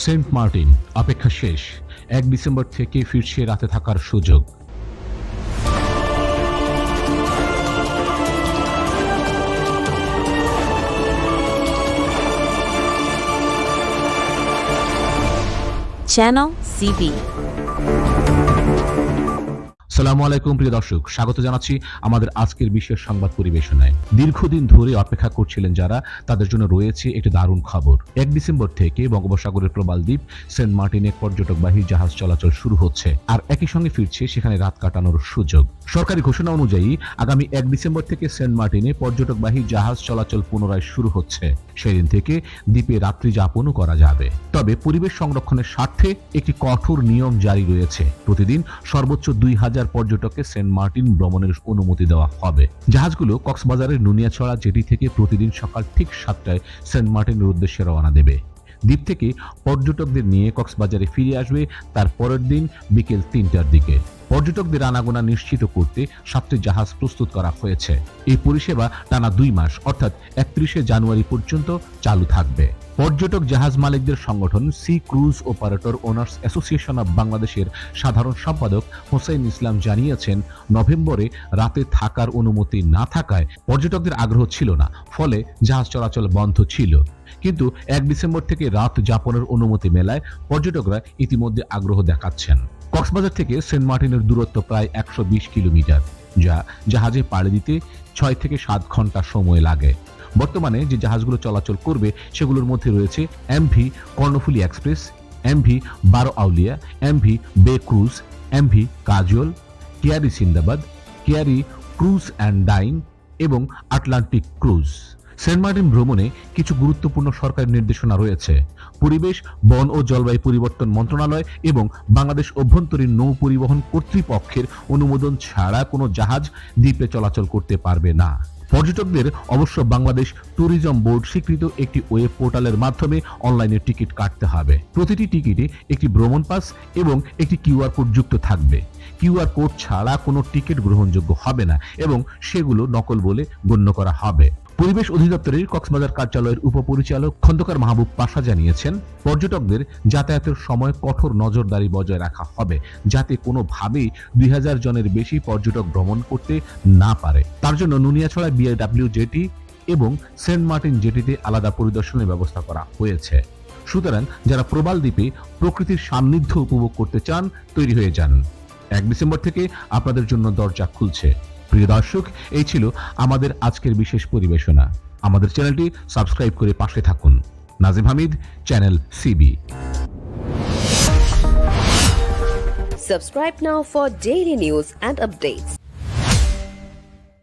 Saint Martin, অপেক্ষা শেষ। 1 December থেকে ফিরছে রাতে থাকার সুযোগ। Channel CB। আসসালামু আলাইকুম প্রিয় দর্শক, স্বাগত জানাচ্ছি আমাদের আজকের বিশেষ সংবাদ পরিবেশনায়। দীর্ঘদিন ধরে অপেক্ষা করছিলেন যারা, তাদের জন্য রয়েছে একটি দারুণ খবর। 1 ডিসেম্বর থেকে বঙ্গোপসাগরের প্রবাল দ্বীপ সেন্ট মার্টিনে পর্যটকবাহী জাহাজ চলাচল শুরু হচ্ছে, আর একই সঙ্গে ফিরছে সেখানে রাত কাটানোর সুযোগ। সরকারি ঘোষণা অনুযায়ী আগামী 1 ডিসেম্বর থেকে সেন্ট মার্টিনে পর্যটকবাহী জাহাজ চলাচল পুনরায় শুরু হচ্ছে। সেদিন থেকে দ্বীপে রাত্রি যাপনও করা যাবে। তবে পরিবেশ সংরক্ষণের স্বার্থে একটি কঠোর নিয়ম জারি রয়েছে। প্রতিদিন সর্বোচ্চ 2000 পর্যটককে সেন্ট মার্টিন ভ্রমণের অনুমতি দেওয়া হবে। জাহাজগুলো কক্সবাজারের নুনিয়াছড়া জেটি থেকে প্রতিদিন সকাল ঠিক 7টায় সেন্ট মার্টিনের উদ্দেশ্যে রওনা দেবে। দ্বীপ থেকে পর্যটকদের নিয়ে কক্সবাজারে ফিরে আসবে তার পরের দিন বিকেল 3টার দিকে। পর্যটকদের আনাগোনা নিশ্চিত করতে 7টি জাহাজ প্রস্তুত করা হয়েছে। এই পরিষেবা টানা 2 মাস অর্থাৎ 31শে জানুয়ারি পর্যন্ত চালু থাকবে। পর্যটক জাহাজ মালিকদের সংগঠন sea cruise operator owners association of বাংলাদেশের সাধারণ সম্পাদক হোসেন ইসলাম জানিয়েছেন, নভেম্বরে রাতে থাকার অনুমতি না থাকায় পর্যটকদের আগ্রহ ছিল না, ফলে জাহাজ চলাচল বন্ধ ছিল। কিন্তু 1 ডিসেম্বর থেকে রাত যাপনের অনুমতি মেলায় পর্যটকরা ইতিমধ্যে আগ্রহ দেখাচ্ছেন। কক্সবাজার থেকে সেন্ট মার্টিনের দূরত্ব প্রায় 120 কিলোমিটার, যা জাহাজে পাড়ি দিতে 6 থেকে 7 ঘন্টা সময় লাগে। বর্তমানে যে জাহাজগুলো চলাচল করবে সেগুলোর মধ্যে রয়েছে MV Karnaphuli express, MV 12 Aulia, MV bay cruise, MV Kajal, Keari Sindbad, Keari cruise and dine এবং আটলান্টিক ক্রুজ। সেন্ট মার্টিন ভ্রমণে কিছু গুরুত্বপূর্ণ সরকারি নির্দেশনা রয়েছে। পরিবেশ, বন ও জলবায়ু পরিবর্তন মন্ত্রণালয় এবং বাংলাদেশ অভ্যন্তরীণ নৌ পরিবহন কর্তৃপক্ষের অনুমোদন ছাড়া কোনো জাহাজ দ্বীপে চলাচল করতে পারবে না। পর্যটকদের অবশ্য বাংলাদেশ ট্যুরিজম বোর্ড স্বীকৃত একটি ওয়েব পোর্টালের মাধ্যমে অনলাইনে টিকিট কাটতে হবে। প্রতিটি টিকিটে একটি ভ্রমণ পাস এবং একটি কিউআর কোড যুক্ত থাকবে। কিউআর কোড ছাড়া কোনো টিকিট গ্রহণযোগ্য হবে না এবং সেগুলো নকল বলে গণ্য করা হবে। পরিবেশ অধিদপ্তরের কক্সবাজার কার্যালয়ের উপপরিচালক খন্দকার মাহবুব পাশা জানিয়েছেন, পর্যটকদের যাতায়াতের সময় কঠোর নজরদারি বজায় রাখা হবে, যাতে কোনোভাবেই 2000 জনের বেশি পর্যটক ভ্রমণ করতে না পারে। তার জন্য নুনিয়াছড়া বিআইডব্লিউ জেটি এবং সেন্ট মার্টিন জেটিতে আলাদা পরিদর্শনের ব্যবস্থা করা হয়েছে। সুতরাং যারা প্রবাল দ্বীপে প্রকৃতির সান্নিধ্য উপভোগ করতে চান, তৈরি হয়ে যান। 1 ডিসেম্বর থেকে আপনাদের জন্য দরজা খুলছে। প্রিয় দর্শক, এই ছিল আমাদের আজকের বিশেষ পরিবেশনা। আমাদের চ্যানেলটি সাবস্ক্রাইব করে পাশে থাকুন। Nazim Hamid, channel CB. Subscribe now for daily news and updates.